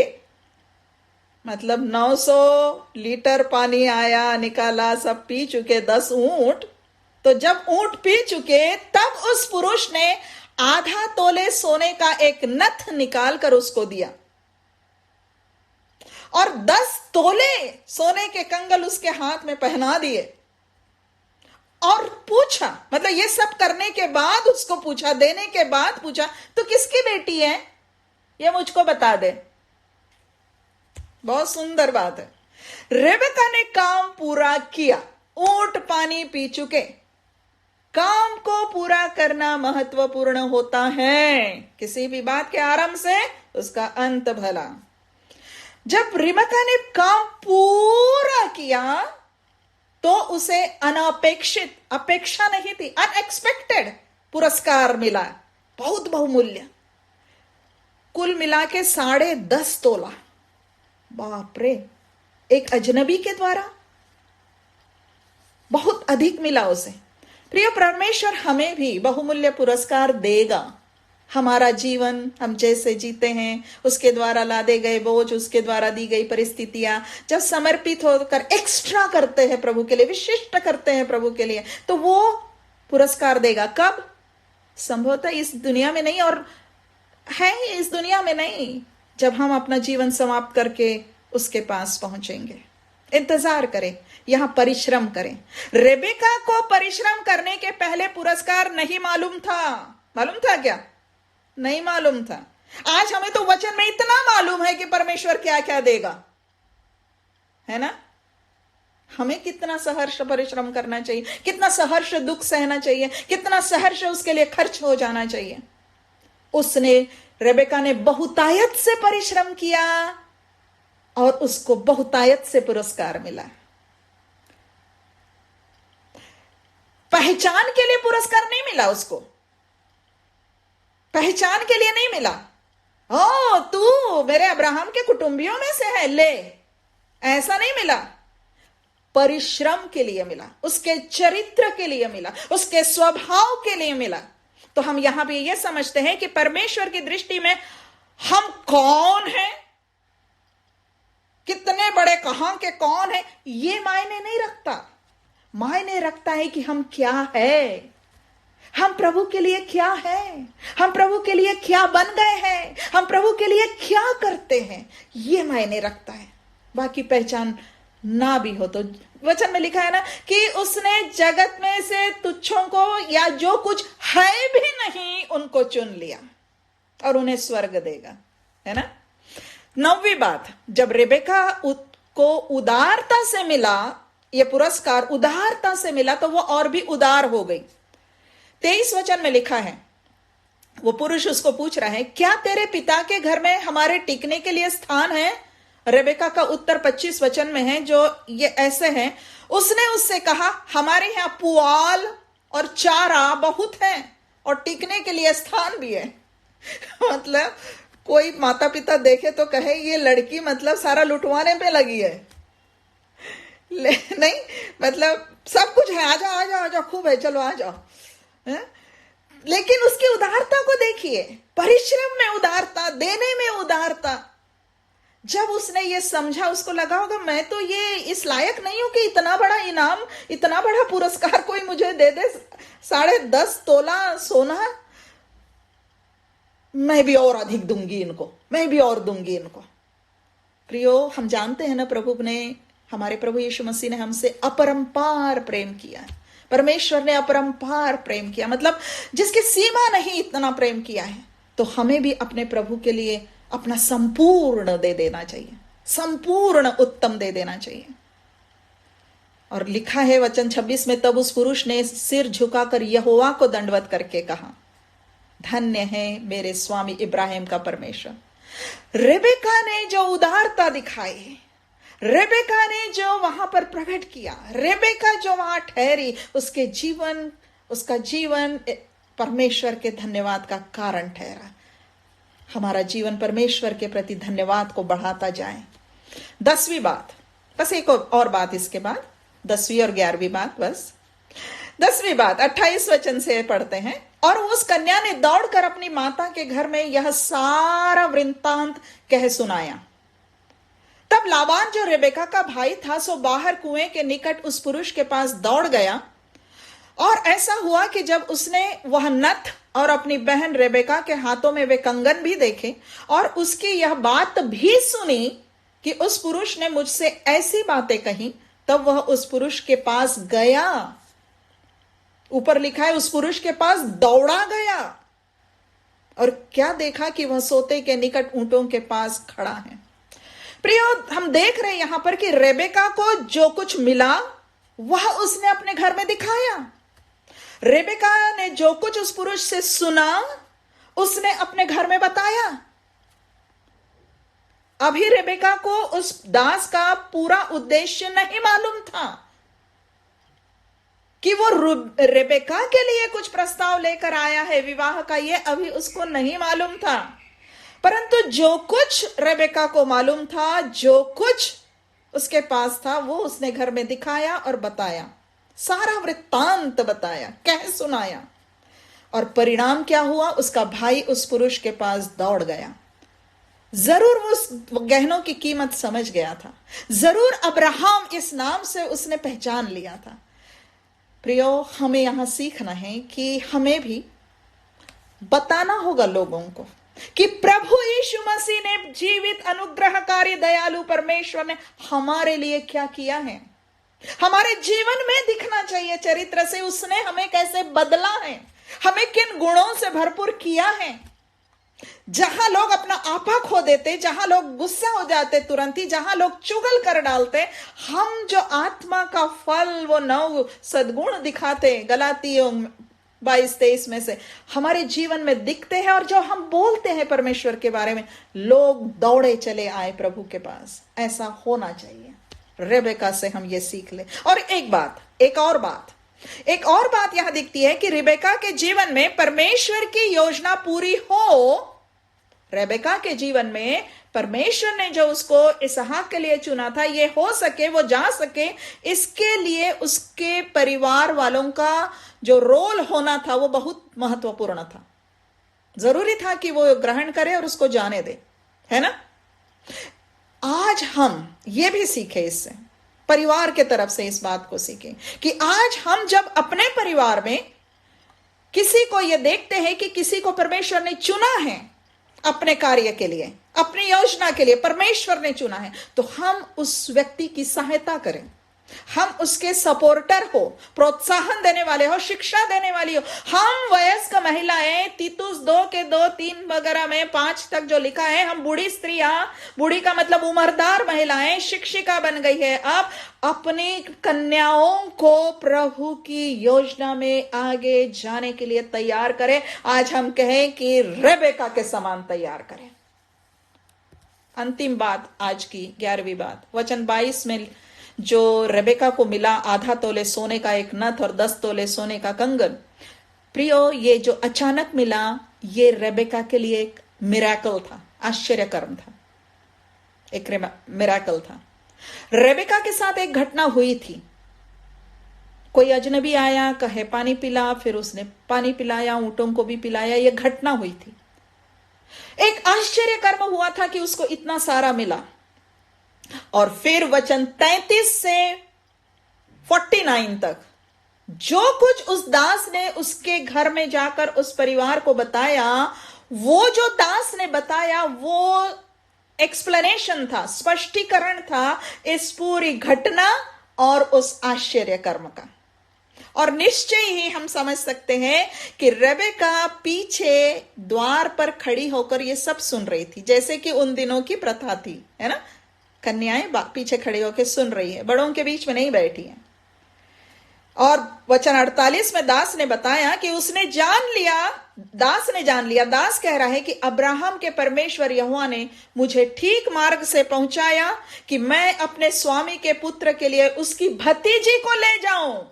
[SPEAKER 1] मतलब 900 लीटर पानी आया निकाला, सब पी चुके 10 ऊंट, तो जब ऊंट पी चुके तब उस पुरुष ने आधा तोले सोने का एक नथ निकालकर उसको दिया और 10 तोले सोने के कंगल उसके हाथ में पहना दिए और पूछा, मतलब ये सब करने के बाद उसको पूछा, देने के बाद पूछा, तो किसकी बेटी है, ये मुझको बता दे। बहुत सुंदर बात है। रेबेका ने काम पूरा किया, ऊंट पानी पी चुके। काम को पूरा करना महत्वपूर्ण होता है, किसी भी बात के आरंभ से उसका अंत भला। जब रिबेका ने काम पूरा किया तो उसे अनपेक्षित, अपेक्षा नहीं थी, अनएक्सपेक्टेड पुरस्कार मिला, बहुत बहुमूल्य, कुल मिला के 10.5 तोला। बाप रे, एक अजनबी के द्वारा बहुत अधिक मिला उसे। प्रिय परमेश्वर हमें भी बहुमूल्य पुरस्कार देगा। हमारा जीवन हम जैसे जीते हैं, उसके द्वारा लादे गए बोझ, उसके द्वारा दी गई परिस्थितियां, जब समर्पित होकर एक्स्ट्रा करते हैं प्रभु के लिए, विशिष्ट करते हैं प्रभु के लिए, तो वो पुरस्कार देगा। कब? संभवतः इस दुनिया में नहीं, और है इस दुनिया में नहीं, जब हम अपना जीवन समाप्त करके उसके पास पहुंचेंगे। इंतजार करें, यहां परिश्रम करें। रेबेका को परिश्रम करने के पहले पुरस्कार नहीं मालूम था। मालूम था क्या? नहीं मालूम था। आज हमें तो वचन में इतना मालूम है कि परमेश्वर क्या क्या देगा, है ना। हमें कितना सहर्ष परिश्रम करना चाहिए, कितना सहर्ष दुख सहना चाहिए, कितना सहर्ष उसके लिए खर्च हो जाना चाहिए। उसने, रेबेका ने बहुतायत से परिश्रम किया और उसको बहुतायत से पुरस्कार मिला। पहचान के लिए पुरस्कार नहीं मिला उसको, पहचान के लिए नहीं मिला। ओ तू मेरे अब्राहम के कुटुंबियों में से है, ले, ऐसा नहीं मिला। परिश्रम के लिए मिला, उसके चरित्र के लिए मिला, उसके स्वभाव के लिए मिला। तो हम यहां भी यह समझते हैं कि परमेश्वर की दृष्टि में हम कौन हैं, कितने बड़े, कहां के कौन है, ये मायने नहीं रखता। मायने रखता है कि हम क्या है, हम प्रभु के लिए क्या है, हम प्रभु के लिए क्या बन गए हैं, हम प्रभु के लिए क्या करते हैं, ये मायने रखता है। बाकी पहचान ना भी हो तो, वचन में लिखा है ना कि उसने जगत में से तुच्छों को या जो कुछ है भी नहीं उनको चुन लिया और उन्हें स्वर्ग देगा, है ना। 9वीं बात, जब रेबेका को उदारता से मिला, यह पुरस्कार उदारता से मिला, तो वो और भी उदार हो गई। 23 वचन में लिखा है, वो पुरुष उसको पूछ रहा है, क्या तेरे पिता के घर में हमारे टिकने के लिए स्थान है? रेबेका का उत्तर 25 वचन में है, जो ये ऐसे है, उसने उससे कहा, हमारे यहां पुआल और चारा बहुत है और टिकने के लिए स्थान भी है। मतलब कोई माता पिता देखे तो कहे ये लड़की मतलब सारा लुटवाने पे लगी है। नहीं, मतलब सब कुछ है, आजा आजा आजा, खूब है, चलो आ जाओ। लेकिन उसकी उदारता को देखिए, परिश्रम में उदारता, देने में उदारता। जब उसने ये समझा, उसको लगा होगा मैं तो ये इस लायक नहीं हूं कि इतना बड़ा इनाम, इतना बड़ा पुरस्कार कोई मुझे दे दे, 10.5 तोला सोना, मैं भी और अधिक दूंगी इनको, मैं भी और दूंगी इनको। प्रियो, हम जानते हैं ना, प्रभु ने, हमारे प्रभु यीशु मसीह ने हमसे अपरंपार प्रेम किया है। परमेश्वर ने अपरंपार प्रेम किया, मतलब जिसकी सीमा नहीं, इतना प्रेम किया है। तो हमें भी अपने प्रभु के लिए अपना संपूर्ण दे देना चाहिए, संपूर्ण उत्तम दे देना चाहिए। और लिखा है वचन 26 में, तब उस पुरुष ने सिर झुकाकर यहोवा को दंडवत करके कहा, धन्य है मेरे स्वामी इब्राहिम का परमेश्वर। रेबेका ने जो उदारता दिखाई, रेबेका ने जो वहां पर प्रकट किया, रेबेका जो वहां ठहरी, उसका जीवन परमेश्वर के धन्यवाद का कारण ठहरा। हमारा जीवन परमेश्वर के प्रति धन्यवाद को बढ़ाता जाए। 10वीं बात, बस एक और बात इसके बाद, 10वीं और 11वीं बात, बस 10वीं बात 28 वचन से पढ़ते हैं। और उस कन्या ने दौड़कर अपनी माता के घर में यह सारा वृत्तांत कह सुनाया। तब लाबान जो रेबेका का भाई था सो बाहर कुएं के निकट उस पुरुष के पास दौड़ गया। और ऐसा हुआ कि जब उसने वह नथ और अपनी बहन रेबेका के हाथों में वे कंगन भी देखे और उसकी यह बात भी सुनी कि उस पुरुष ने मुझसे ऐसी बातें कही, तब वह उस पुरुष के पास गया। ऊपर लिखा है उस पुरुष के पास दौड़ा गया और क्या देखा कि वह सोते के निकट ऊंटों के पास खड़ा है। प्रियो, हम देख रहे हैं यहां पर कि रेबेका को जो कुछ मिला वह उसने अपने घर में दिखाया। रेबेका ने जो कुछ उस पुरुष से सुना उसने अपने घर में बताया। अभी रेबेका को उस दास का पूरा उद्देश्य नहीं मालूम था कि वो रेबेका के लिए कुछ प्रस्ताव लेकर आया है विवाह का, ये अभी उसको नहीं मालूम था। परंतु जो कुछ रेबेका को मालूम था, जो कुछ उसके पास था, वो उसने घर में दिखाया और बताया, सारा वृत्तांत बताया, कह सुनाया। और परिणाम क्या हुआ? उसका भाई उस पुरुष के पास दौड़ गया। जरूर वो उस गहनों की कीमत समझ गया था, जरूर अब्राहम इस नाम से उसने पहचान लिया था। प्रियो, हमें यहां सीखना है कि हमें भी बताना होगा लोगों को कि प्रभु यीशु मसीह ने, जीवित अनुग्रहकारी दयालु परमेश्वर ने हमारे लिए क्या किया है। हमारे जीवन में दिखना चाहिए चरित्र से उसने हमें कैसे बदला है, हमें किन गुणों से भरपूर किया है। जहां लोग अपना आपा खो देते, जहां लोग गुस्सा हो जाते तुरंत ही, जहां लोग चुगल कर डालते, हम जो आत्मा का फल वो 9 सद्गुण दिखाते गलातियों 22-23 में से हमारे जीवन में दिखते हैं और जो हम बोलते हैं परमेश्वर के बारे में, लोग दौड़े चले आए प्रभु के पास। ऐसा होना चाहिए। रेबेका से हम ये सीख ले। और एक और बात यहां दिखती है कि रेबेका के जीवन में परमेश्वर की योजना पूरी हो। रेबेका के जीवन में परमेश्वर ने जो उसको इसहाक के लिए चुना था, ये हो सके, वो जा सके, इसके लिए उसके परिवार वालों का जो रोल होना था वो बहुत महत्वपूर्ण था। जरूरी था कि वो ग्रहण करे और उसको जाने दे, है ना। आज हम ये भी सीखे, इससे परिवार के तरफ से इस बात को सीखें कि आज हम जब अपने परिवार में किसी को ये देखते हैं कि किसी को परमेश्वर ने चुना है अपने कार्य के लिए, अपनी योजना के लिए परमेश्वर ने चुना है, तो हम उस व्यक्ति की सहायता करें, हम उसके सपोर्टर हो, प्रोत्साहन देने वाले हो, शिक्षा देने वाली हो। हम वयस्क महिलाएं, तीतुस 2:2-3 वगैरह में 5 तक जो लिखा है, हम बूढ़ी स्त्रियां, बूढ़ी का मतलब उम्रदार महिलाएं शिक्षिका बन गई है, अब अपनी कन्याओं को प्रभु की योजना में आगे जाने के लिए तैयार करें। आज हम कहें कि रेबेका के समान तैयार करें। अंतिम बात आज की 11वीं बात, वचन 22 में जो रेबेका को मिला, आधा तोले सोने का एक नथ और 10 तोले सोने का कंगन। प्रियो, ये जो अचानक मिला, ये रेबेका के लिए एक मिरेकल था, आश्चर्यकर्म था, एक मिरेकल था। रेबेका के साथ एक घटना हुई थी। कोई अजनबी आया, कहे पानी पिला, फिर उसने पानी पिलाया, ऊंटों को भी पिलाया, ये घटना हुई थी। एक आश्चर्य कर्म हुआ था कि उसको इतना सारा मिला। और फिर वचन 33 से 49 तक जो कुछ उस दास ने उसके घर में जाकर उस परिवार को बताया, वो जो दास ने बताया वो एक्सप्लेनेशन था, स्पष्टीकरण था इस पूरी घटना और उस आश्चर्य कर्म का। और निश्चय ही हम समझ सकते हैं कि रेबेका पीछे द्वार पर खड़ी होकर ये सब सुन रही थी, जैसे कि उन दिनों की प्रथा थी, है ना। कन्याएं पीछे खड़ी होकर सुन रही है, बड़ों के बीच में नहीं बैठी है। और वचन 48 में दास ने बताया कि उसने जान लिया, दास कह रहा है कि अब्राहम के परमेश्वर यहोवा ने मुझे ठीक मार्ग से पहुंचाया कि मैं अपने स्वामी के पुत्र के लिए उसकी भतीजी को ले जाऊं,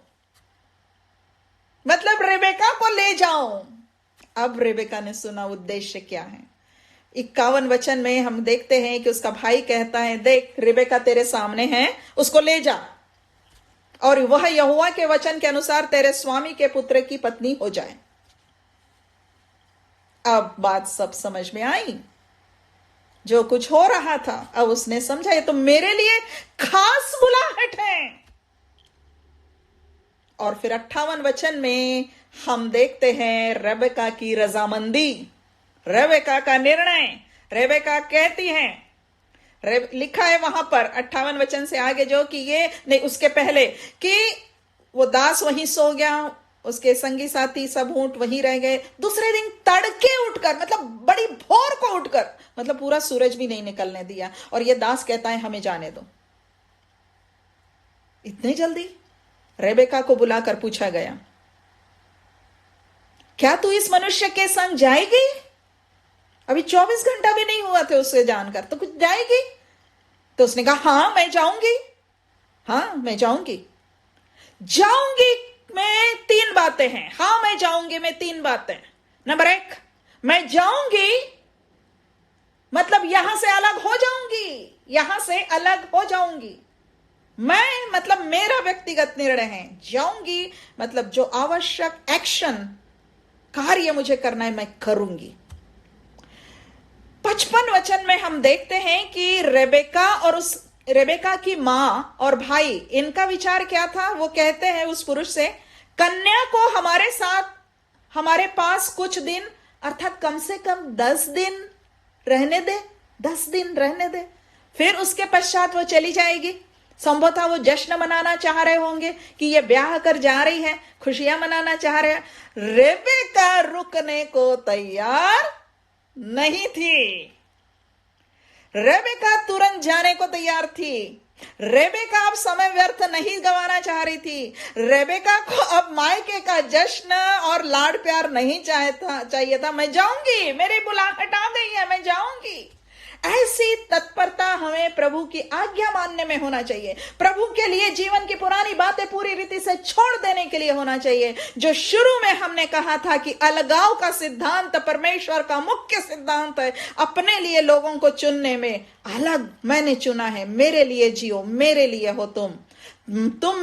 [SPEAKER 1] मतलब रेबेका को ले जाऊं। अब रेबेका ने सुना उद्देश्य क्या है। 51 वचन में हम देखते हैं कि उसका भाई कहता है, देख रिबेका तेरे सामने है, उसको ले जा और वह यहोवा के वचन के अनुसार तेरे स्वामी के पुत्र की पत्नी हो जाए। अब बात सब समझ में आई, जो कुछ हो रहा था अब उसने समझा, ये तो मेरे लिए खास बुलाहट है। और फिर 58 वचन में हम देखते हैं रेबेका की रजामंदी, रेबेका का निर्णय। रेबेका कहती है, लिखा है वहां पर 58 वचन से आगे जो कि ये नहीं, उसके पहले कि वो दास वहीं सो गया, उसके संगी साथी सब ऊंट वहीं रह गए। दूसरे दिन तड़के उठकर, मतलब बड़ी भोर को उठकर, मतलब पूरा सूरज भी नहीं निकलने दिया, और ये दास कहता है हमें जाने दो। इतने जल्दी? रेबेका को बुलाकर पूछा गया, क्या तू इस मनुष्य के संग जाएगी? अभी 24 घंटा भी नहीं हुआ थे उससे जानकर, तो कुछ जाएगी? तो उसने कहा हां मैं जाऊंगी, हां मैं जाऊंगी। जाऊंगी में 3 बातें हैं। हां मैं जाऊंगी में 3 बातें। नंबर 1, मैं जाऊंगी मतलब यहां से अलग हो जाऊंगी, यहां से अलग हो जाऊंगी। मैं मतलब मेरा व्यक्तिगत निर्णय है। जाऊंगी मतलब जो आवश्यक एक्शन कार्य मुझे करना है मैं करूंगी। 55 वचन में हम देखते हैं कि रेबेका और उस रेबेका की मां और भाई, इनका विचार क्या था? वो कहते हैं उस पुरुष से, कन्या को हमारे साथ हमारे पास कुछ दिन, अर्थात कम से कम 10 दिन रहने दे, 10 दिन रहने दे, फिर उसके पश्चात वो चली जाएगी। संभवतः वो जश्न मनाना चाह रहे होंगे कि ये ब्याह कर जा रही है, खुशियां मनाना चाह रहे हैं। रेबेका रुकने को तैयार नहीं थी। रेबेका तुरंत जाने को तैयार थी। रेबेका अब समय व्यर्थ नहीं गंवाना चाह रही थी। रेबेका को अब मायके का जश्न और लाड प्यार नहीं चाहिए था। मैं जाऊंगी, मेरी बुलाहट आ गई है, मैं जाऊंगी। ऐसी तत्परता हमें प्रभु की आज्ञा मानने में होना चाहिए। प्रभु के लिए जीवन की पुरानी बातें पूरी रीति से छोड़ देने के लिए होना चाहिए। जो शुरू में हमने कहा था कि अलगाव का सिद्धांत परमेश्वर का मुख्य सिद्धांत है। अपने लिए लोगों को चुनने में, अलग मैंने चुना है, मेरे लिए जियो, मेरे लिए हो तुम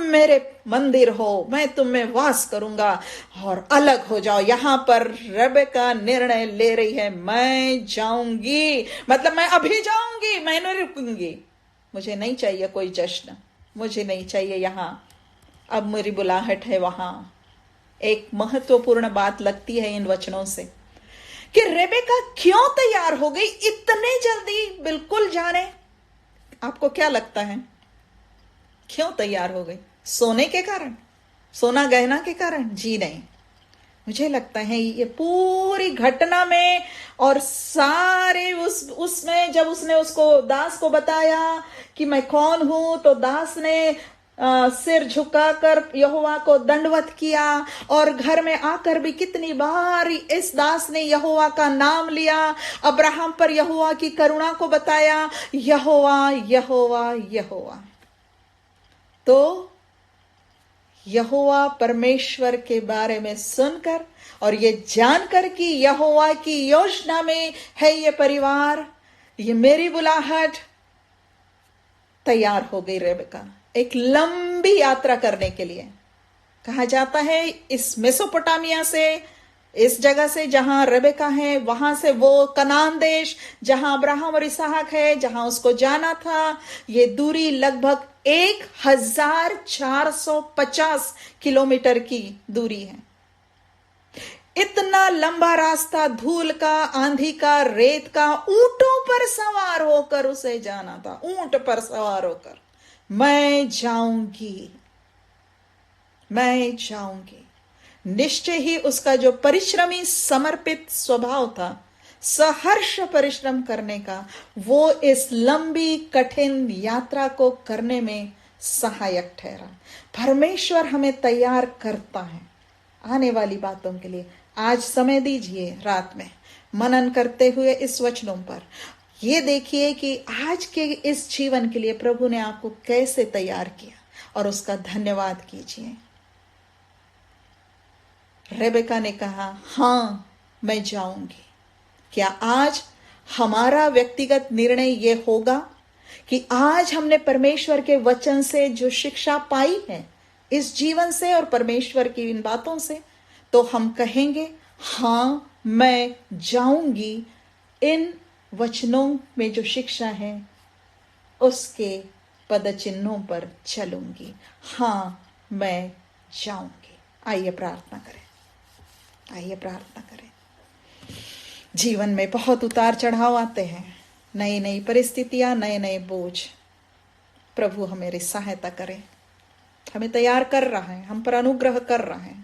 [SPEAKER 1] मेरे मंदिर हो, मैं तुम में वास करूंगा, और अलग हो जाओ। यहां पर रेबेका निर्णय ले रही है, मैं जाऊंगी मतलब मैं अभी जाऊंगी, मैं नहीं रुकूंगी। मुझे नहीं चाहिए कोई जश्न, मुझे नहीं चाहिए यहां, अब मेरी बुलाहट है वहां। एक महत्वपूर्ण बात लगती है इन वचनों से कि रेबेका क्यों तैयार हो गई इतने जल्दी, बिल्कुल जाने। आपको क्या लगता है क्यों तैयार हो गई? सोने के कारण, सोना गहना के कारण? जी नहीं, मुझे लगता है ये पूरी घटना में और सारे उसमें जब उसने उसको दास को बताया कि मैं कौन हूं, तो दास ने सिर झुकाकर यहोवा को दंडवत किया, और घर में आकर भी कितनी बार इस दास ने यहोवा का नाम लिया, अब्राहम पर यहोवा की करुणा को बताया, यहोवा यहोवा यहोवा। तो यहोवा परमेश्वर के बारे में सुनकर और ये जानकर कि यहोवा की योजना में है ये परिवार, ये मेरी बुलाहट, तैयार हो गई रेबेका एक लंबी यात्रा करने के लिए। कहा जाता है इस मेसोपोटामिया से, इस जगह से जहां रेबेका है, वहां से वो कनान देश जहां अब्राहम और इसहाक है, जहां उसको जाना था, ये दूरी लगभग 1450 किलोमीटर की दूरी है। इतना लंबा रास्ता, धूल का, आंधी का, रेत का, ऊंटों पर सवार होकर उसे जाना था, ऊंट पर सवार होकर। मैं जाऊंगी, मैं जाऊंगी। निश्चय ही उसका जो परिश्रमी समर्पित स्वभाव था, सहर्ष परिश्रम करने का, वो इस लंबी कठिन यात्रा को करने में सहायक ठहरा। परमेश्वर हमें तैयार करता है आने वाली बातों के लिए। आज समय दीजिए रात में मनन करते हुए इस वचनों पर, ये देखिए कि आज के इस जीवन के लिए प्रभु ने आपको कैसे तैयार किया, और उसका धन्यवाद कीजिए। रेबेका ने कहा हां मैं जाऊंगी। क्या आज हमारा व्यक्तिगत निर्णय यह होगा कि आज हमने परमेश्वर के वचन से जो शिक्षा पाई है, इस जीवन से और परमेश्वर की इन बातों से, तो हम कहेंगे हां, मैं जाऊंगी, इन वचनों में जो शिक्षा है उसके पद चिन्हों पर चलूंगी। हां, मैं जाऊंगी। आइए प्रार्थना करें, आइए प्रार्थना करें। जीवन में बहुत उतार चढ़ाव आते हैं, नई नई परिस्थितियां, नए नए बोझ। प्रभु हमारी सहायता करें, हमें तैयार कर रहा है, हम पर अनुग्रह कर रहा है।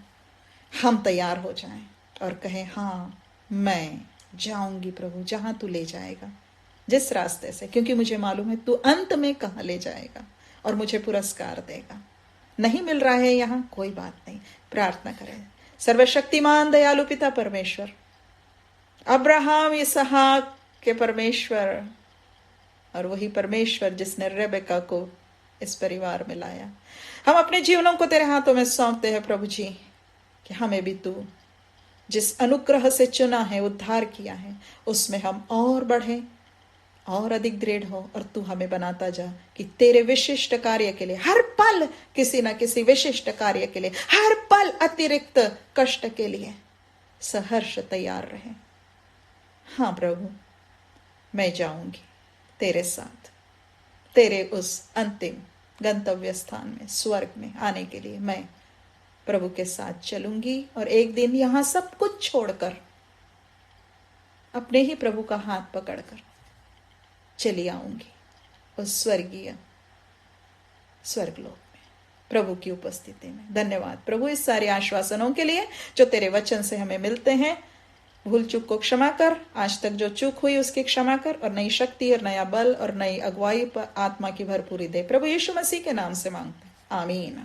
[SPEAKER 1] हम तैयार हो जाएं और कहें हां, मैं जाऊंगी प्रभु, जहां तू ले जाएगा, जिस रास्ते से, क्योंकि मुझे मालूम है तू अंत में कहां ले जाएगा और मुझे पुरस्कार देगा। नहीं मिल रहा है यहां, कोई बात नहीं, प्रार्थना करें। सर्वशक्तिमान दयालु पिता परमेश्वर, अब्राहम इसहाक के परमेश्वर और वही परमेश्वर जिसने रेबेका को इस परिवार में लाया, हम अपने जीवनों को तेरे हाथों में सौंपते हैं प्रभु जी, कि हमें भी तू जिस अनुग्रह से चुना है, उद्धार किया है, उसमें हम और बढ़े और अधिक दृढ़ हो, और तू हमें बनाता जा कि तेरे विशिष्ट कार्य के लिए हर पल किसी न किसी विशिष्ट कार्य के लिए, हर पल अतिरिक्त कष्ट के लिए सहर्ष तैयार रहे। हाँ प्रभु, मैं जाऊंगी तेरे साथ, तेरे उस अंतिम गंतव्य स्थान में, स्वर्ग में आने के लिए मैं प्रभु के साथ चलूंगी, और एक दिन यहां सब कुछ छोड़कर अपने ही प्रभु का हाथ पकड़कर चली आऊंगी उस स्वर्गीय स्वर्गलोक में, प्रभु की उपस्थिति में। धन्यवाद प्रभु इस सारे आश्वासनों के लिए जो तेरे वचन से हमें मिलते हैं। भूल चूक को क्षमा कर, आज तक जो चूक हुई उसकी क्षमा कर, और नई शक्ति और नया बल और नई अगुवाई पर आत्मा की भरपूरी दे। प्रभु यीशु मसीह के नाम से मांगते हैं, आमीन।